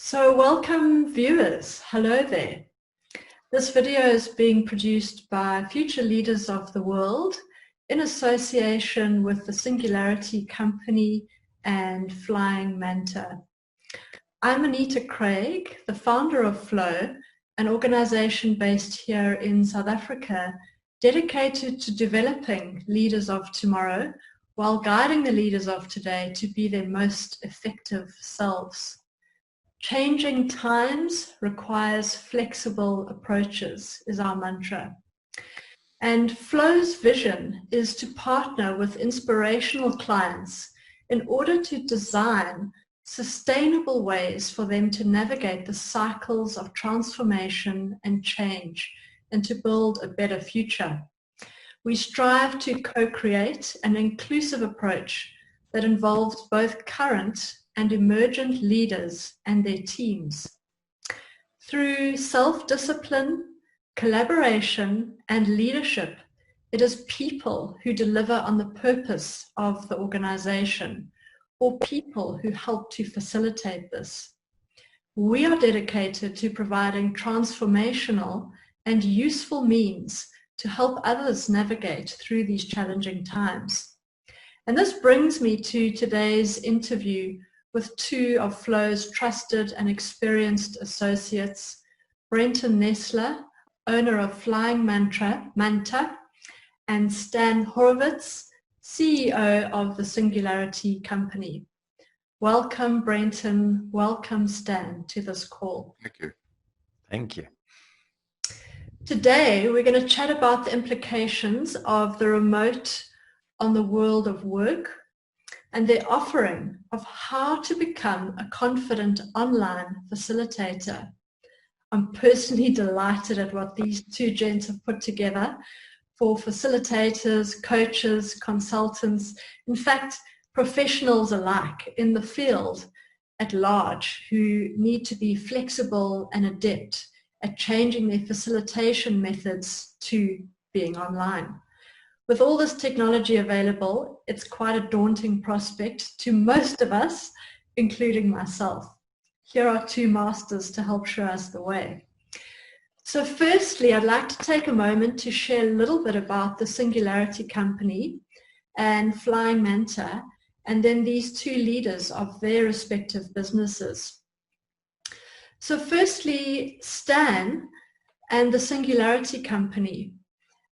So welcome viewers, hello there. This video is being produced by future leaders of the world in association with the Singularity company and Flying Manta. I'm Anita Craig, the founder of Flow, an organization based here in South Africa dedicated to developing leaders of tomorrow while guiding the leaders of today to be their most effective selves. Changing times requires flexible approaches is our mantra. And Flow's vision is to partner with inspirational clients in order to design sustainable ways for them to navigate the cycles of transformation and change and to build a better future. We strive to co-create an inclusive approach that involves both current and emergent leaders and their teams. Through self-discipline, collaboration, and leadership, it is people who deliver on the purpose of the organization, or people who help to facilitate this. We are dedicated to providing transformational and useful means to help others navigate through these challenging times. And this brings me to today's interview with two of Flow's trusted and experienced associates, Brenton Nestler, owner of Flying Manta, and Stan Horwitz, CEO of the Singularity company. Welcome, Brenton. Welcome, Stan, to this call. Thank you. Thank you. Today, we're going to chat about the implications of the remote on the world of work and their offering of how to become a confident online facilitator. I'm personally delighted at what these two gents have put together for facilitators, coaches, consultants, in fact, professionals alike in the field at large who need to be flexible and adept at changing their facilitation methods to being online. With all this technology available, it's quite a daunting prospect to most of us, including myself. Here are two masters to help show us the way. So firstly, I'd like to take a moment to share a little bit about the Singularity company and Flying Manta, and then these two leaders of their respective businesses. So firstly, Stan and the Singularity company.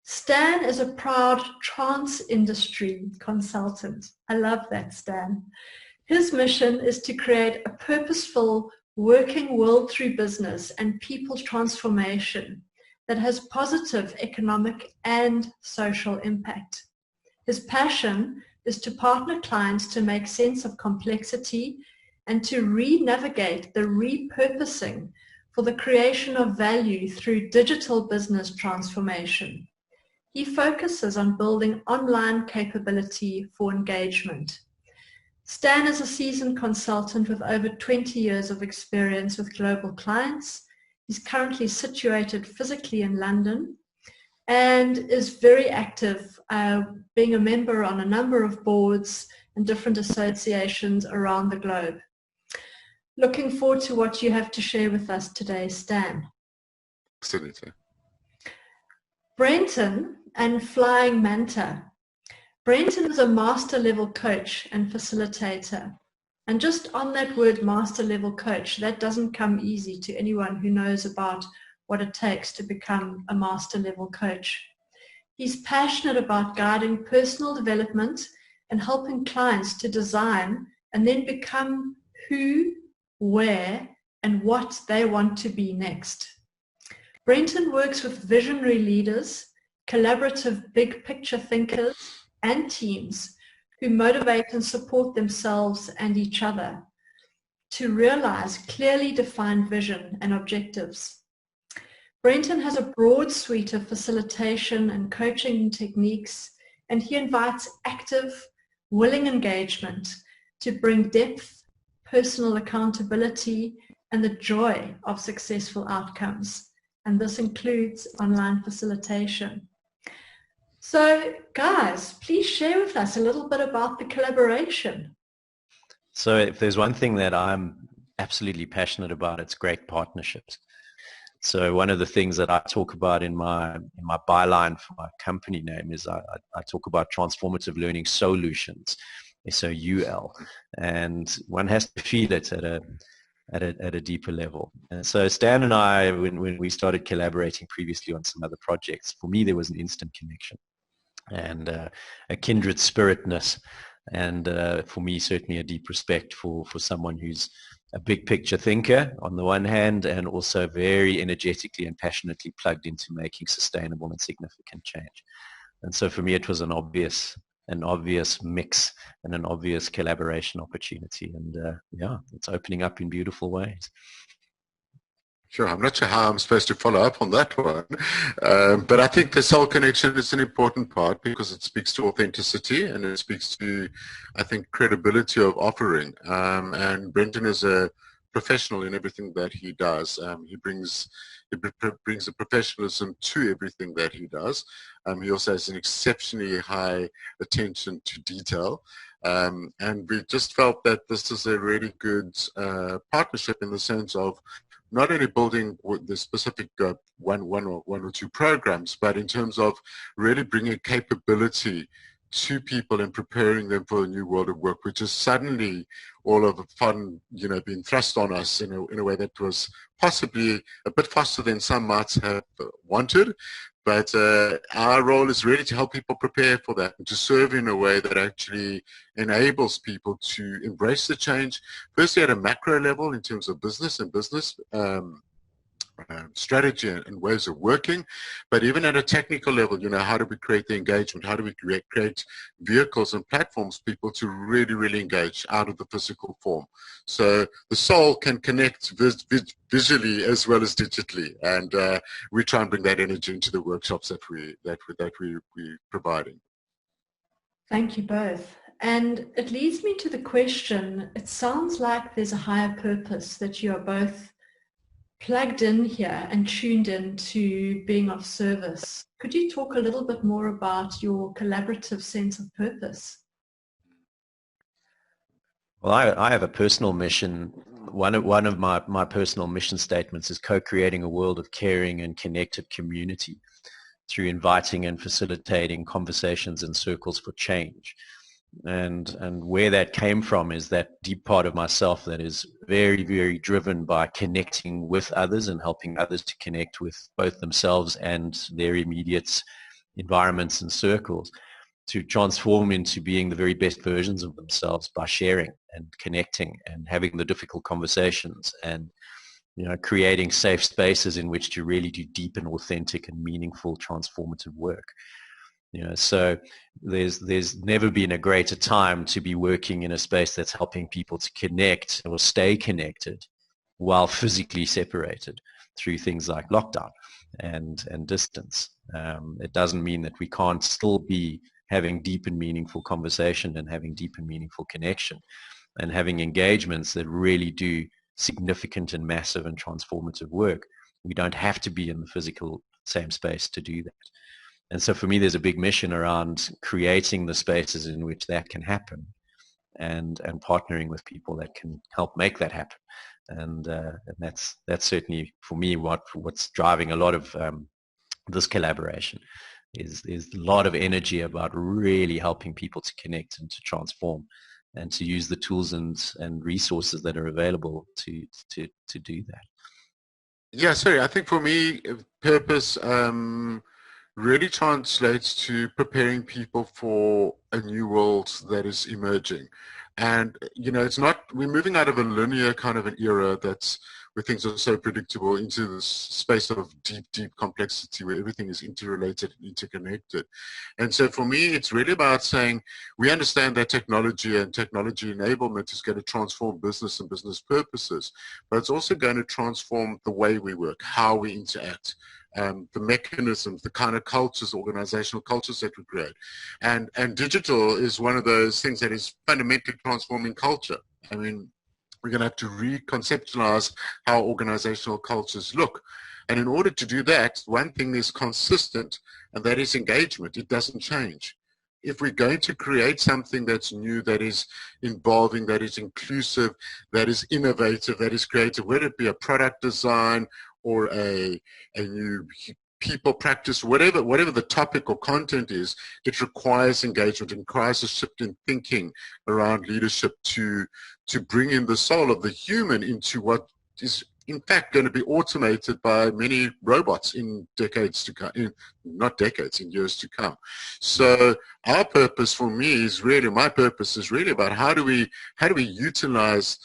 Stan is a proud trans-industry consultant. I love that, Stan. His mission is to create a purposeful working world through business and people transformation that has positive economic and social impact. His passion is to partner clients to make sense of complexity and to re-navigate the repurposing for the creation of value through digital business transformation. He focuses on building online capability for engagement. Stan is a seasoned consultant with over 20 years of experience with global clients. He's currently situated physically in London and is very active, being a member on a number of boards and different associations around the globe. Looking forward to what you have to share with us today, Stan. Facilitator. Brenton and Flying Manta. Brenton is a master level coach and facilitator. And just on that word master level coach, that doesn't come easy to anyone who knows about what it takes to become a master level coach. He's passionate about guiding personal development and helping clients to design and then become who, where, and what they want to be next. Brenton works with visionary leaders, collaborative big picture thinkers, and teams who motivate and support themselves and each other to realize clearly defined vision and objectives. Brenton has a broad suite of facilitation and coaching techniques, and he invites active, willing engagement to bring depth, personal accountability, and the joy of successful outcomes. And this includes online facilitation. So guys, please share with us a little bit about the collaboration. So if there's one thing that I'm absolutely passionate about, it's great partnerships. So one of the things that I talk about in my byline for my company name is I talk about transformative learning solutions, SOUL, and one has to feel it at a deeper level. And so Stan and I, when we started collaborating previously on some other projects, for me there was an instant connection and a kindred spiritness, and for me certainly a deep respect for someone who's a big picture thinker on the one hand, and also very energetically and passionately plugged into making sustainable and significant change. And so for me it was an obvious mix and an obvious collaboration opportunity, and yeah, it's opening up in beautiful ways. Sure, I'm not sure how I'm supposed to follow up on that one, but I think the soul connection is an important part because it speaks to authenticity and it speaks to, I think, credibility of offering. And Brenton is a professional in everything that he does. He brings a professionalism to everything that he does. He also has an exceptionally high attention to detail. And we just felt that this is a really good partnership in the sense of not only building the specific one or two programs, but in terms of really bringing capability to people and preparing them for a new world of work, which is suddenly all of a sudden, being thrust on us in a way that was possibly a bit faster than some might have wanted. But our role is really to help people prepare for that and to serve in a way that actually enables people to embrace the change, firstly at a macro level in terms of business and business strategy and ways of working, but even at a technical level, how do we create the engagement? How do we create vehicles and platforms for people to really, really engage out of the physical form? So the soul can connect visually as well as digitally, and we try and bring that energy into the workshops that we're providing. Thank you both. And it leads me to the question, it sounds like there's a higher purpose that you are both plugged in here and tuned in to being of service. Could you talk a little bit more about your collaborative sense of purpose? Well, I have a personal mission. One of my personal mission statements is co-creating a world of caring and connected community through inviting and facilitating conversations and circles for change. And where that came from is that deep part of myself that is very, very driven by connecting with others and helping others to connect with both themselves and their immediate environments and circles, to transform into being the very best versions of themselves by sharing and connecting and having the difficult conversations and creating safe spaces in which to really do deep and authentic and meaningful transformative work. So there's never been a greater time to be working in a space that's helping people to connect or stay connected while physically separated through things like lockdown and distance. It doesn't mean that we can't still be having deep and meaningful conversation and having deep and meaningful connection and having engagements that really do significant and massive and transformative work. We don't have to be in the physical same space to do that. And so for me, there's a big mission around creating the spaces in which that can happen and partnering with people that can help make that happen. And that's certainly for me what's driving a lot of this collaboration is a lot of energy about really helping people to connect and to transform and to use the tools and resources that are available to do that. Yeah, sorry. I think for me, purpose really translates to preparing people for a new world that is emerging. And, it's not, we're moving out of a linear kind of an era that's where things are so predictable into this space of deep, deep complexity where everything is interrelated and interconnected. And so for me, it's really about saying we understand that technology and technology enablement is going to transform business and business purposes, but it's also going to transform the way we work, how we interact, the mechanisms, the kind of cultures, organizational cultures that we create. And digital is one of those things that is fundamentally transforming culture. I mean, we're going to have to reconceptualize how organizational cultures look. And in order to do that, one thing is consistent, and that is engagement. It doesn't change. if we're going to create something that's new, that is involving, that is inclusive, that is innovative, that is creative, whether it be a product design or a new people practice, whatever the topic or content is, it requires engagement, it requires a shift in thinking around leadership to bring in the soul of the human into what is in fact going to be automated by many robots in decades to come, not decades, in years to come. So our purpose for me is really, my purpose is really about how do we utilize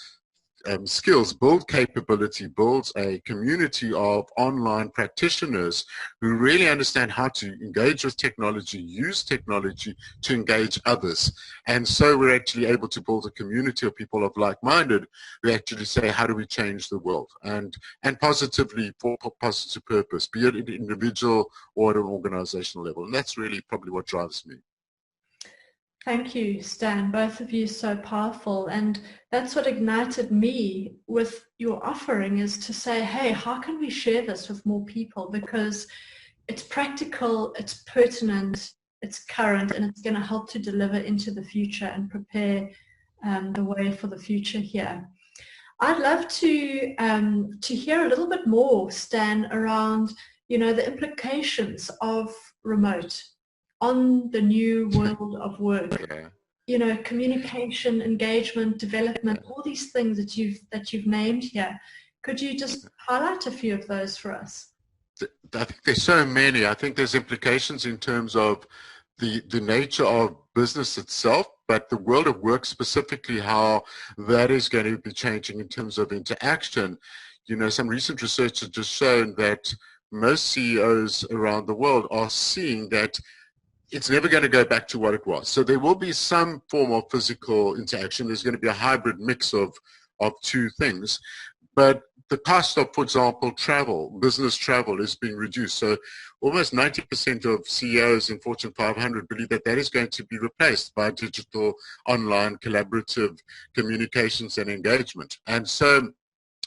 skills, build capability, build a community of online practitioners who really understand how to engage with technology, use technology to engage others. And so we're actually able to build a community of people of like-minded who actually say, how do we change the world? And positively, for positive purpose, be it at an individual or at an organizational level. And that's really probably what drives me. Thank you, Stan. Both of you so powerful. And that's what ignited me with your offering, is to say, hey, how can we share this with more people? Because it's practical, it's pertinent, it's current, and it's going to help to deliver into the future and prepare the way for the future here. I'd love to hear a little bit more, Stan, around, the implications of remote on the new world of work. Communication, engagement, development, all these things that you've named here. Could you just highlight a few of those for us? I think there's so many. I think there's implications in terms of the nature of business itself, but the world of work specifically, how that is going to be changing in terms of interaction. Some recent research has just shown that most CEOs around the world are seeing that it's never going to go back to what it was. So there will be some form of physical interaction. There's going to be a hybrid mix of two things. But the cost of, for example, travel, business travel, is being reduced. So almost 90% of CEOs in Fortune 500 believe that is going to be replaced by digital, online, collaborative communications and engagement. And so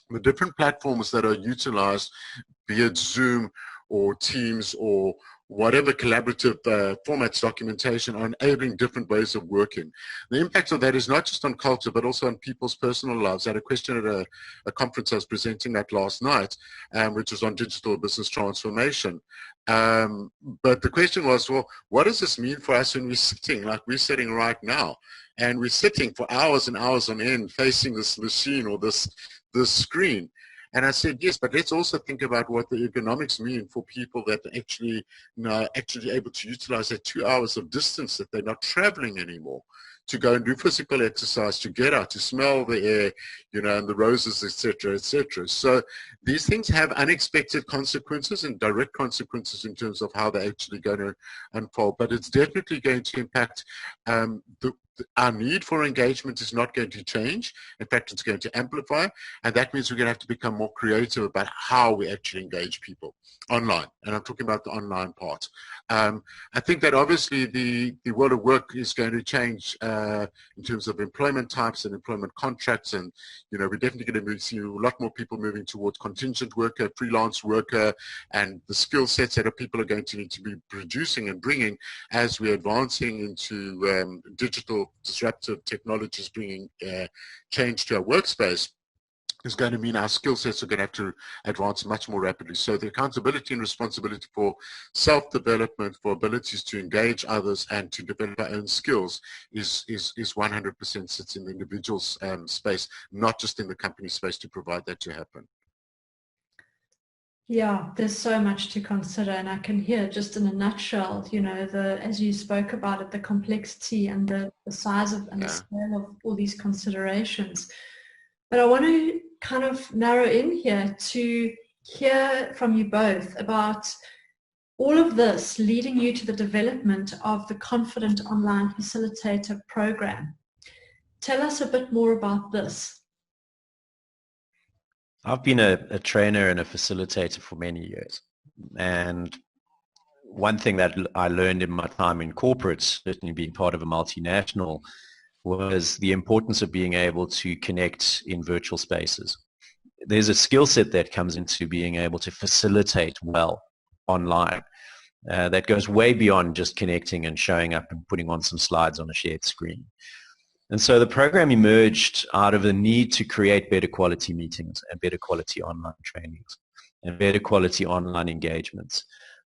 the different platforms that are utilized, be it Zoom or Teams or whatever collaborative formats, documentation, are enabling different ways of working. The impact of that is not just on culture, but also on people's personal lives. I had a question at a conference I was presenting at last night, which was on digital business transformation. But the question was, well, what does this mean for us when we're sitting, like we're sitting right now, and we're sitting for hours and hours on end facing this machine or this screen? And I said, yes, but let's also think about what the economics mean for people that are actually able to utilize that 2 hours of distance, that they're not traveling anymore, to go and do physical exercise, to get out, to smell the air, and the roses, etc., etc. So these things have unexpected consequences and direct consequences in terms of how they're actually going to unfold. But it's definitely going to impact our need for engagement is not going to change. In fact, it's going to amplify, and that means we're going to have to become more creative about how we actually engage people online. And I'm talking about the online part. I think that obviously the world of work is going to change in terms of employment types and employment contracts, and we're definitely going to see a lot more people moving towards contingent worker, freelance worker, and the skill sets that people are going to need to be producing and bringing as we're advancing into digital disruptive technologies, bringing change to our workspace, is going to mean our skill sets are going to have to advance much more rapidly. So the accountability and responsibility for self-development, for abilities to engage others and to develop our own skills is 100% sits in the individual's space, not just in the company space, to provide that to happen. Yeah, there's so much to consider, and I can hear just in a nutshell, as you spoke about it, the complexity and the size of and the scale of all these considerations. But I want to kind of narrow in here to hear from you both about all of this leading you to the development of the Confident Online Facilitator program. Tell us a bit more about this. I've been a trainer and a facilitator for many years. And one thing that I learned in my time in corporate, certainly being part of a multinational, was the importance of being able to connect in virtual spaces. There's a skill set that comes into being able to facilitate well online. that goes way beyond just connecting and showing up and putting on some slides on a shared screen. And so the program emerged out of the need to create better quality meetings and better quality online trainings and better quality online engagements.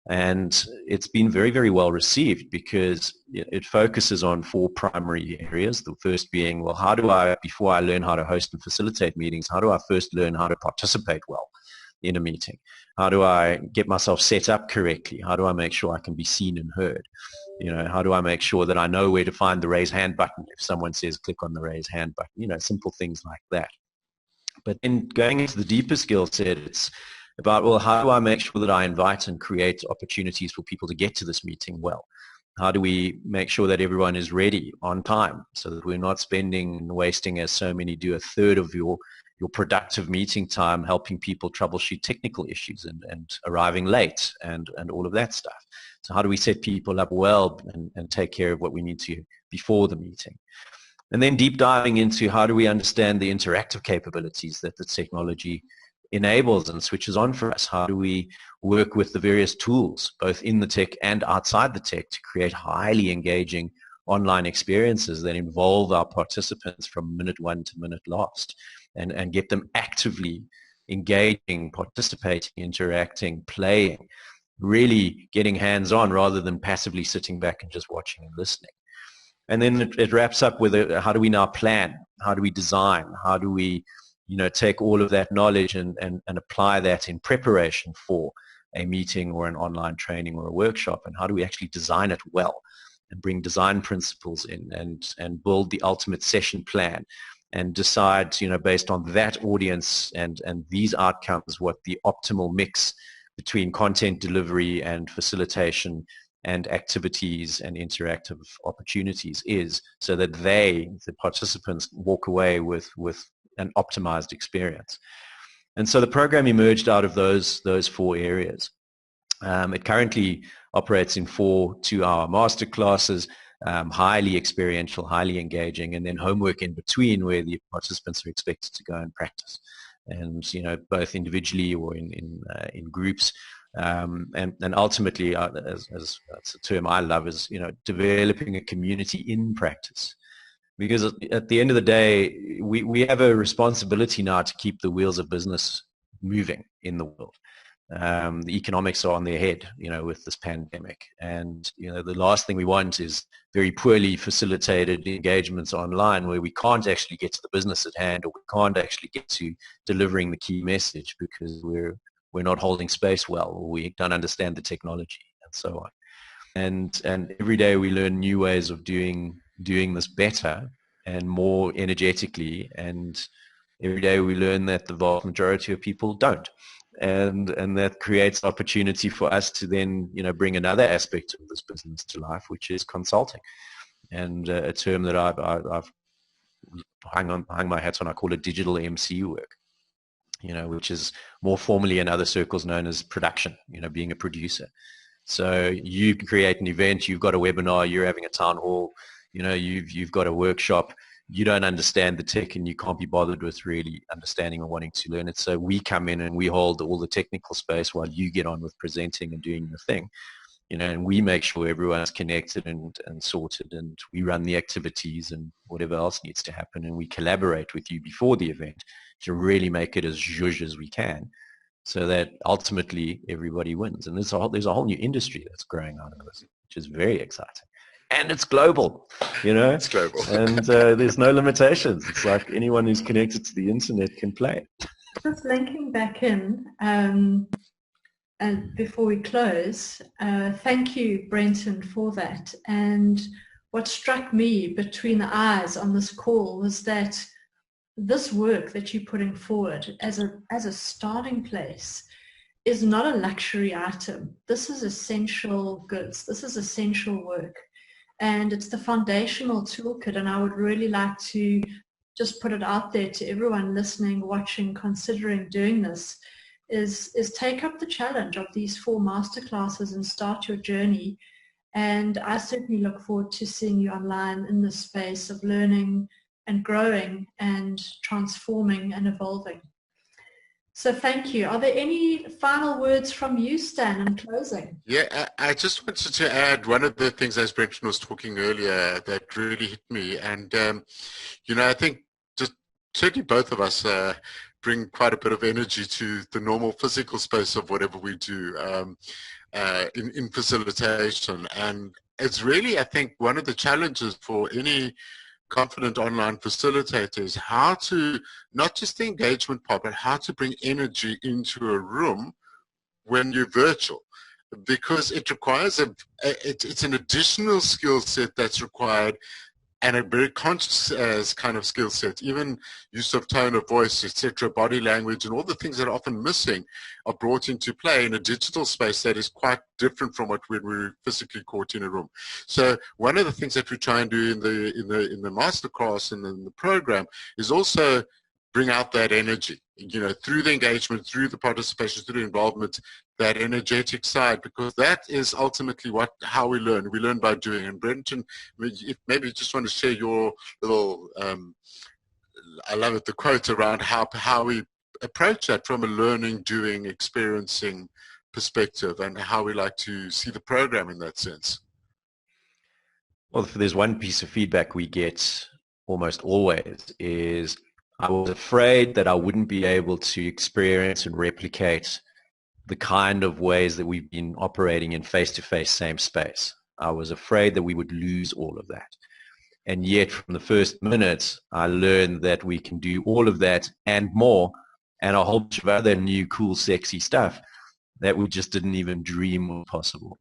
And it's been very, very well received because it focuses on 4 primary areas. The first being, well, how do I, before I learn how to host and facilitate meetings, how do I first learn how to participate well in a meeting? How do I get myself set up correctly? How do I make sure I can be seen and heard? How do I make sure that I know where to find the raise hand button if someone says click on the raise hand button? Simple things like that. But then going into the deeper skill set, it's about, well, how do I make sure that I invite and create opportunities for people to get to this meeting well? How do we make sure that everyone is ready on time so that we're not spending and wasting, as so many do, a third of your productive meeting time helping people troubleshoot technical issues and arriving late and all of that stuff? So how do we set people up well and take care of what we need to before the meeting? And then deep diving into how do we understand the interactive capabilities that the technology enables and switches on for us? How do we work with the various tools, both in the tech and outside the tech, to create highly engaging online experiences that involve our participants from minute 1 to minute last and get them actively engaging, participating, interacting, playing, really getting hands-on rather than passively sitting back and just watching and listening. And then it wraps up with how do we now plan? How do we design? How do we take all of that knowledge and apply that in preparation for a meeting or an online training or a workshop? And how do we actually design it well and bring design principles in and build the ultimate session plan and decide, based on that audience and these outcomes, what the optimal mix between content delivery and facilitation and activities and interactive opportunities is, so that the participants, walk away with an optimized experience. And so the program emerged out of those 4 areas. It currently operates in 4 2-hour master classes, highly experiential, highly engaging, and then homework in between where the participants are expected to go and practice. And, both individually or in groups. And ultimately, as that's a term I love, is, developing a community in practice. Because at the end of the day, we have a responsibility now to keep the wheels of business moving in the world. The economics are on their head, with this pandemic. And, the last thing we want is very poorly facilitated engagements online where we can't actually get to the business at hand, or we can't actually get to delivering the key message because we're not holding space well, or we don't understand the technology and so on. And every day we learn new ways of doing this better and more energetically, and every day we learn that the vast majority of people don't, and that creates opportunity for us to then bring another aspect of this business to life, which is consulting, and a term that I've hung my hat on. I call it digital MC work, which is more formally in other circles known as production, being a producer. So you create an event, you've got a webinar, you're having a town hall, you've got a workshop, you don't understand the tech and you can't be bothered with really understanding or wanting to learn it. So we come in and we hold all the technical space while you get on with presenting and doing your thing, and we make sure everyone's connected and sorted, and we run the activities and whatever else needs to happen, and we collaborate with you before the event to really make it as zhuzh as we can, so that ultimately everybody wins. And there's a whole new industry that's growing out of this, which is very exciting. And it's global, It's global. And there's no limitations. It's like anyone who's connected to the internet can play. Just linking back in, and before we close, thank you, Brenton, for that. And what struck me between the eyes on this call was that this work that you're putting forward as a starting place is not a luxury item. This is essential goods. This is essential work. And it's the foundational toolkit. And I would really like to just put it out there to everyone listening, watching, considering doing this, is take up the challenge of these 4 masterclasses and start your journey. And I certainly look forward to seeing you online in this space of learning and growing and transforming and evolving. So thank you. Are there any final words from you, Stan, in closing? Yeah, I just wanted to add one of the things as Brenton was talking earlier that really hit me. And, I think just certainly both of us bring quite a bit of energy to the normal physical space of whatever we do in facilitation. And it's really, I think, one of the challenges for any confident online facilitator is how to, not just the engagement part, but how to bring energy into a room when you're virtual, because it requires it's an additional skill set that's required, and a very conscious kind of skill set. Even use of tone of voice, etc., body language, and all the things that are often missing are brought into play in a digital space that is quite different from what we're physically caught in a room. So one of the things that we try and do in the masterclass and in the program is also bring out that energy, through the engagement, through the participation, through the involvement, that energetic side, because that is ultimately how we learn. We learn by doing. And Brenton, maybe you just want to share your little, I love it, the quote around how we approach that from a learning, doing, experiencing perspective, and how we like to see the program in that sense. Well, if there's one piece of feedback we get almost always is, I was afraid that I wouldn't be able to experience and replicate the kind of ways that we've been operating in face-to-face same space. I was afraid that we would lose all of that. And yet from the first minute, I learned that we can do all of that and more, and a whole bunch of other new, cool, sexy stuff that we just didn't even dream were possible.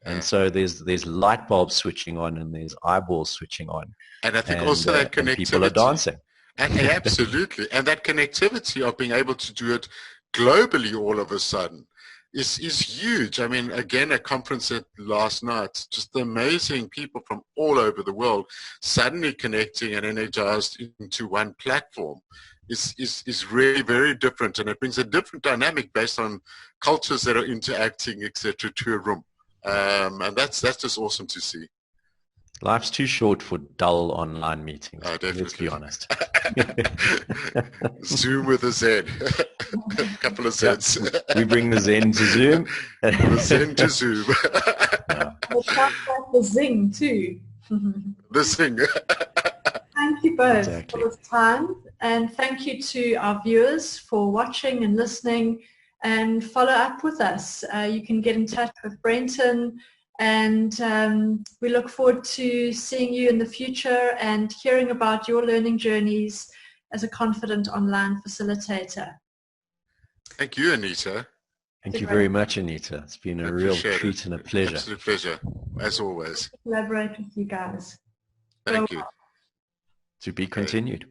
And so there's light bulbs switching on, and there's eyeballs switching on. And I think also that connectivity. People are dancing. And absolutely. And that connectivity of being able to do it globally all of a sudden is huge. I mean, again, a conference last night, just the amazing people from all over the world suddenly connecting and energized into one platform is really very different. And it brings a different dynamic based on cultures that are interacting, etc., to a room. And that's just awesome to see. Life's too short for dull online meetings. Oh, let's be honest. Zoom with a Z. A couple of Zs. Yep. We bring the Zen to Zoom. The Zen to Zoom. Yeah. It sounds like the Zing too. The Zing. Thank you both for this time, and thank you to our viewers for watching and listening, and follow up with us. You can get in touch with Brenton, and we look forward to seeing you in the future and hearing about your learning journeys as a confident online facilitator. Thank you, Anita. Thank you very much, Anita. It's been a real treat and a pleasure. Absolute pleasure, as always. Collaborate with you guys. Thank you. To be continued.